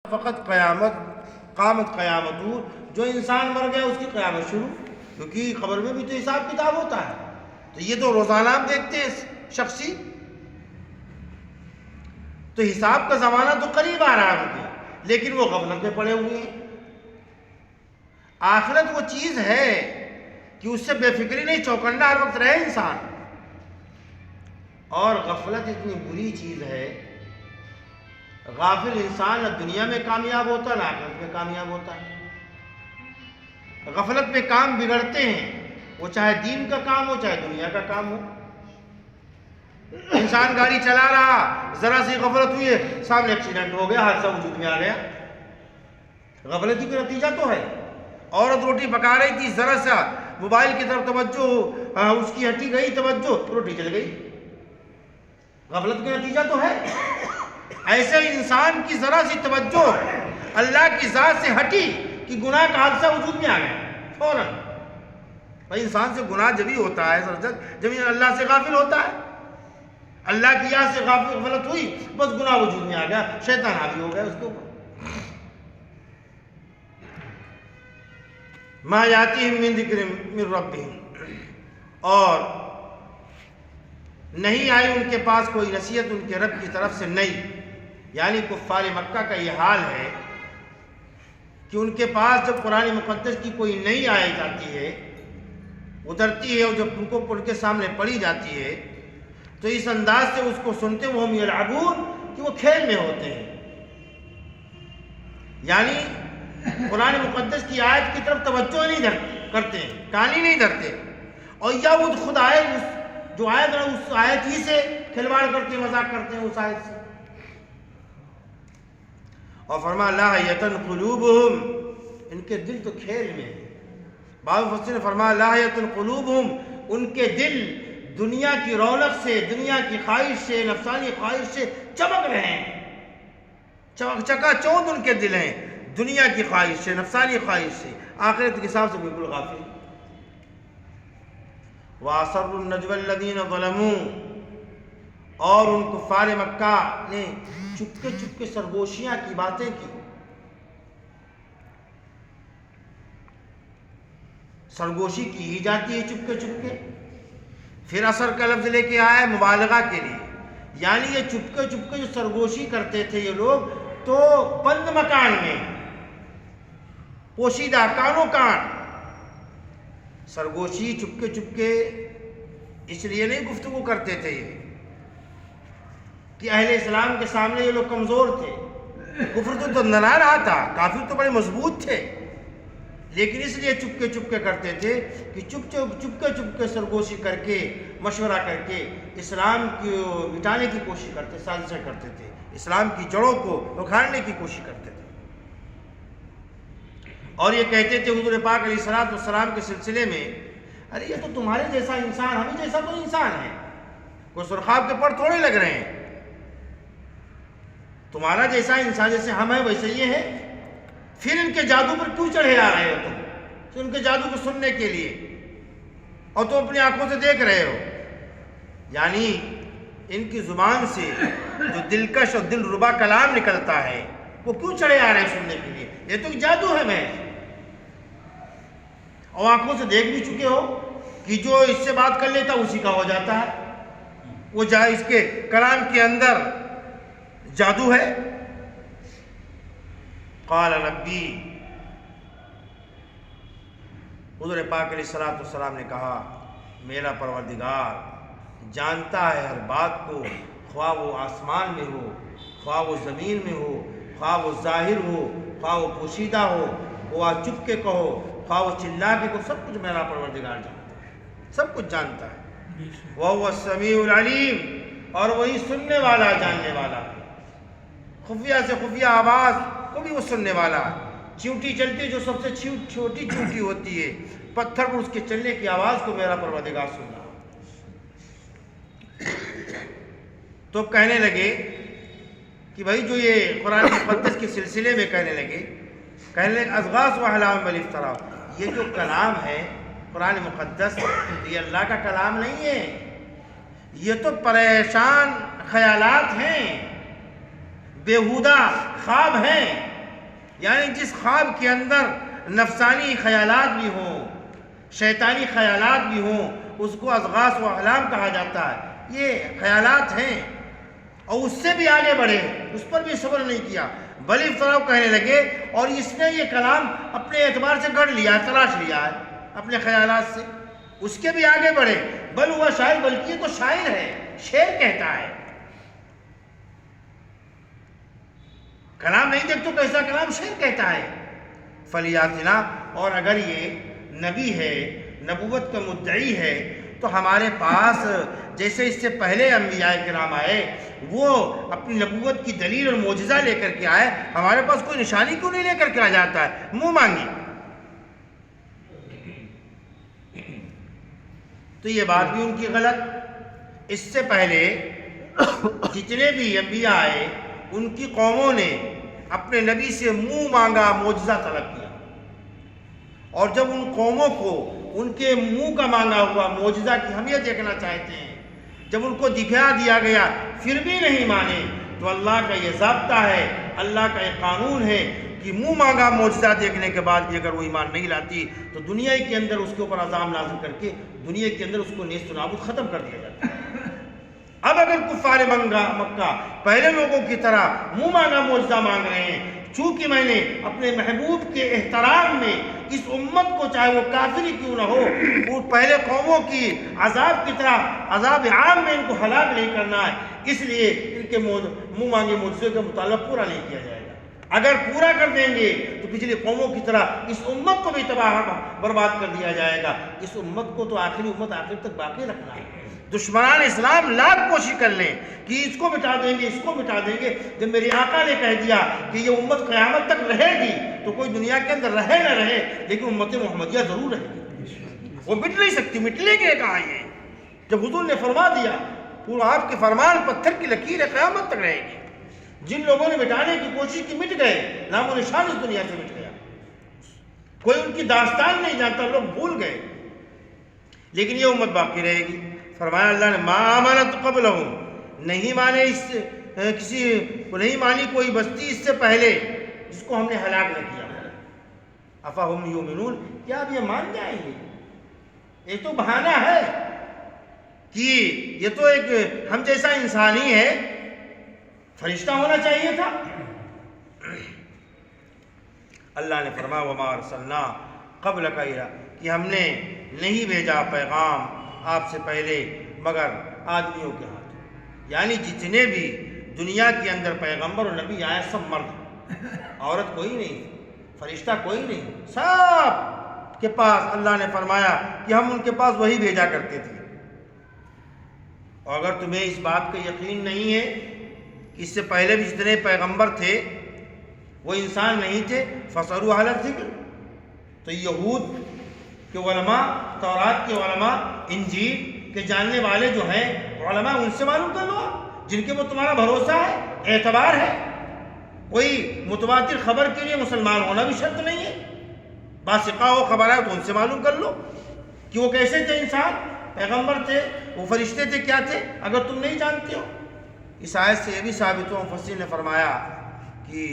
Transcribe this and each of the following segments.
فقط قامت قیامت، جو انسان مر گیا اس کی قیامت شروع، کیونکہ قبر میں بھی تو حساب کتاب ہوتا ہے. تو یہ تو روزانہ آپ دیکھتے ہیں شخصی، تو حساب کا زمانہ تو قریب آ رہا ہے ان کے، لیکن وہ غفلت میں پڑے ہوئے ہیں. آخرت وہ چیز ہے کہ اس سے بے فکری نہیں، چوکنا ہر وقت رہے انسان. اور غفلت اتنی بری چیز ہے، غافل انسان نہ دنیا میں کامیاب ہوتا نہ آخرت میں کامیاب ہوتا ہے. غفلت میں کام بگڑتے ہیں، وہ چاہے دین کا کام ہو چاہے دنیا کا کام ہو. انسان گاڑی چلا رہا، ذرا سی غفلت ہوئی ہے، سامنے ایکسیڈنٹ ہو گیا، حادثہ وجود میں آ گیا. غفلتی کا نتیجہ تو ہے. عورت روٹی پکا رہی تھی، ذرا سا موبائل کی طرف توجہ اس کی ہٹی گئی توجہ، روٹی جل گئی. غفلت کا نتیجہ تو ہے. ایسے انسان کی ذرا سی توجہ اللہ کی ذات سے ہٹی کہ گناہ کا حادثہ وجود میں آ گیا فوراً. بھائی انسان سے گناہ جبھی ہوتا ہے جب اللہ سے غافل ہوتا ہے. اللہ کی یاد سے غفلت ہوئی، بس گناہ وجود میں آ گیا، شیطان حاوی ہو گیا اس کے اوپر. ما یاتیہم من ذکر من ربہم، اور نہیں آئی ان کے پاس کوئی نصیحت ان کے رب کی طرف سے نئی. یعنی کفار مکہ کا یہ حال ہے کہ ان کے پاس جب قرآن مقدس کی کوئی نئی آیت آتی ہے، اترتی ہے، اور جب ان کو ان کے سامنے پڑھی جاتی ہے تو اس انداز سے اس کو سنتے وہ یلعبون، کہ وہ کھیل میں ہوتے ہیں. یعنی قرآن مقدس کی آیت کی طرف توجہ نہیں کرتے ہیں، کانی نہیں دھرتے، اور یا وہ خود آیت جو آیت ہے اس آیت ہی سے کھلواڑ کرتے ہیں، مذاق کرتے ہیں اس آیت سے. اور فرمایا لاہیۃ قلوبہم، ان کے دل تو کھیل میں ہیں. بعض مفسرین نے فرمایا لاہیۃ قلوبہم، ان کے دل دنیا کی رونق سے، دنیا کی خواہش سے، نفسانی خواہش سے چمک رہے ہیں. چکا چوند ان کے دل ہیں دنیا کی خواہش سے، نفسانی خواہش سے، آخرت کے حساب سے بالکل غافل. وَأَسَرُّوا النَّجْوَى الَّذِينَ ظَلَمُوا، اور ان کفار مکہ نے چپکے چپکے سرگوشیاں کی باتیں کی. سرگوشی کی ہی جاتی ہے چپکے چپکے، پھر اثر کا لفظ لے کے آیا ہے مبالغہ کے لیے. یعنی یہ چپکے چپکے جو سرگوشی کرتے تھے یہ لوگ، تو بند مکان میں، پوشیدہ کانوں کان سرگوشی چپکے چپکے اس لیے نہیں گفتگو کرتے تھے کہ اہل اسلام کے سامنے یہ لوگ کمزور تھے. کفر تو ننا رہا تھا، کافر تو بڑے مضبوط تھے، لیکن اس لیے چپکے چپکے کرتے تھے کہ چپکے چپکے سرگوشی کر کے، مشورہ کر کے اسلام کو مٹانے کی کوشش کرتے، سازشیں کرتے تھے، اسلام کی جڑوں کو اکھاڑنے کی کوشش کرتے تھے. اور یہ کہتے تھے حضور پاک علیہ الصلوۃ والسلام کے سلسلے میں، ارے یہ تو تمہارے جیسا انسان، ہمیں جیسا کوئی انسان ہے، کوئی سرخاب کے پر تھوڑے لگ رہے ہیں. تمہارا جیسا انسان جیسے ہم ہیں ویسے یہ ہے، پھر ان کے جادو پر کیوں چڑھے آ رہے ہو تم؟ تو ان کے جادو کو سننے کے لیے، اور تم اپنی آنکھوں سے دیکھ رہے ہو. یعنی ان کی زبان سے جو دلکش اور دل ربا کلام نکلتا ہے وہ کیوں چڑھے آ رہے ہیں سننے کے لیے؟ یہ تو جادو ہے میں. اور آنکھوں سے دیکھ بھی چکے ہو کہ جو اس سے بات کر لیتا اسی کا ہو جاتا ہے، وہ جائے اس کے کلام کے اندر جادو ہے. قال ربی، حضور پاک علیہ الصلوۃ والسلام نے کہا میرا پروردگار جانتا ہے ہر بات کو، خواہ وہ آسمان میں ہو، خواہ وہ زمین میں ہو، خواہ وہ ظاہر ہو، خواہ وہ پوشیدہ ہو، خواہ چپ کے کہو، خواہ وہ چلا کے کہو، سب کچھ میرا پروردگار جانتا ہے، سب کچھ جانتا ہے. وَهُوَ السَّمِيعُ الْعَلِيمُ، اور وہی سننے والا، جاننے والا، خفیہ سے خفیہ آواز کو بھی وہ سننے والا. چیونٹی چلتی ہے جو سب سے چھوٹی چیونٹی ہوتی ہے، پتھر پر اس کے چلنے کی آواز کو میرا پروردگار سن رہا. تو کہنے لگے کہ بھائی جو یہ قرآن مقدس کے سلسلے میں کہنے لگے اضغاث و احلام بل افتراء، یہ جو کلام ہے قرآن مقدس یہ اللہ کا کلام نہیں ہے، یہ تو پریشان خیالات ہیں، بیہودہ خواب ہیں یعنی جس خواب کے اندر نفسانی خیالات بھی ہوں، شیطانی خیالات بھی ہوں، اس کو اضغاث و احلام کہا جاتا ہے۔ یہ خیالات ہیں اور اس سے بھی آگے بڑھے، اس پر بھی صبر نہیں کیا، بل افتراء کہنے لگے، اور اس نے یہ کلام اپنے اعتبار سے گڑھ لیا، تلاش لیا ہے اپنے خیالات سے، اس کے بھی آگے بڑھے، بل ہوا شاعر، بلکہ یہ تو شاعر ہے، شعر کہتا ہے، کلام نہیں دیکھ تو کیسا کلام، شعر کہتا ہے۔ فلیاتنا، اور اگر یہ نبی ہے، نبوت کا مدعی ہے، تو ہمارے پاس جیسے اس سے پہلے انبیاء کرام آئے، وہ اپنی نبوت کی دلیل اور معجزہ لے کر کے آئے، ہمارے پاس کوئی نشانی کیوں نہیں لے کر کے آ جاتا ہے، منہ مانگی۔ تو یہ بات بھی ان کی غلط۔ اس سے پہلے جتنے بھی انبیاء آئے، ان کی قوموں نے اپنے نبی سے منہ مانگا معجزہ طلب کیا، اور جب ان قوموں کو ان کے منہ کا مانگا ہوا معجزہ کی اہمیت دیکھنا چاہتے ہیں، جب ان کو دکھا دیا گیا پھر بھی نہیں مانے، تو اللہ کا یہ ضابطہ ہے، اللہ کا یہ قانون ہے کہ منہ مانگا معجزہ دیکھنے کے بعد بھی اگر وہ ایمان نہیں لاتی تو دنیا کے اندر اس کے اوپر عذاب نازل کر کے دنیا کے اندر اس کو نیست و نابود ختم کر دیا جاتا ہے۔ اب اگر کفار مکہ پہلے لوگوں کی طرح منہ مانگا معجزہ مانگ رہے ہیں، چونکہ میں نے اپنے محبوب کے احترام میں اس امت کو، چاہے وہ کافری کیوں نہ ہو، وہ پہلے قوموں کی عذاب کی طرح عذاب عام میں ان کو ہلاک نہیں کرنا ہے، اس لیے ان کے منہ مانگے معجزے کا مطالبہ پورا نہیں کیا جائے گا۔ اگر پورا کر دیں گے تو پچھلی قوموں کی طرح اس امت کو بھی تباہ برباد کر دیا جائے گا۔ اس امت کو تو آخری امت آخر تک باقی رکھنا ہے۔ دشمنان اسلام لاکھ کوشش کر لیں کہ اس کو مٹا دیں گے، اس کو مٹا دیں گے، جب میرے آقا نے کہہ دیا کہ یہ امت قیامت تک رہے گی تو کوئی دنیا کے اندر رہے نہ رہے لیکن امت محمدیہ ضرور رہے گی، وہ مٹ نہیں سکتی، مٹنے کے کہا یہ جب حضور نے فرما دیا، پورا آپ کے فرمان پتھر کی لکیر ہے، قیامت تک رہے گی۔ جن لوگوں نے مٹانے کی کوشش کی مٹ گئے، نام و نشان اس دنیا سے مٹ گیا، کوئی ان کی داستان نہیں جانتا، لوگ بھول گئے، لیکن یہ امت باقی رہے گی۔ فرمایا اللہ نے ما آمنت قبلہم، نہیں مانے اس کسی کو نہیں مانی کوئی بستی اس سے پہلے جس کو ہم نے ہلاک نہ کیا۔ افہم یؤمنون، کیا اب یہ مان جائیں گے؟ یہ تو بہانہ ہے کہ یہ تو ایک ہم جیسا انسان ہی ہے، فرشتہ ہونا چاہیے تھا۔ اللہ نے فرمایا وما ارسلنا قبلک الا، کہ ہم نے نہیں بھیجا پیغام آپ سے پہلے مگر آدمیوں کے ہاتھ، یعنی جتنے بھی دنیا کے اندر پیغمبر اور نبی آئے سب مرد، عورت کوئی نہیں، فرشتہ کوئی نہیں، سب کے پاس اللہ نے فرمایا کہ ہم ان کے پاس وہی بھیجا کرتے تھے۔ اور اگر تمہیں اس بات کا یقین نہیں ہے کہ اس سے پہلے بھی جتنے پیغمبر تھے وہ انسان نہیں تھے، فَاسْأَلُوا أَهْلَ الذِّكْرِ، تو یہود کہ علماء، تورات کے علماء، انجیل کے جاننے والے جو ہیں علماء، ان سے معلوم کر لو، جن کے وہ تمہارا بھروسہ ہے، اعتبار ہے۔ کوئی متواتر خبر کے لیے مسلمان ہونا بھی شرط نہیں ہے، باثقہ ہو خبر ہے تو ان سے معلوم کر لو کہ وہ کیسے تھے، انسان، پیغمبر تھے، وہ فرشتے تھے، کیا تھے، اگر تم نہیں جانتے ہو۔ اس آیت سے یہ بھی ثابت ہو، مفسرین نے فرمایا کہ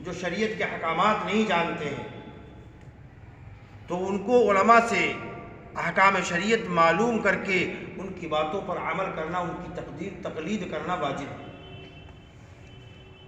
جو شریعت کے احکامات نہیں جانتے ہیں تو ان کو علماء سے احکام شریعت معلوم کر کے ان کی باتوں پر عمل کرنا، ان کی تقلید کرنا واجب ہے۔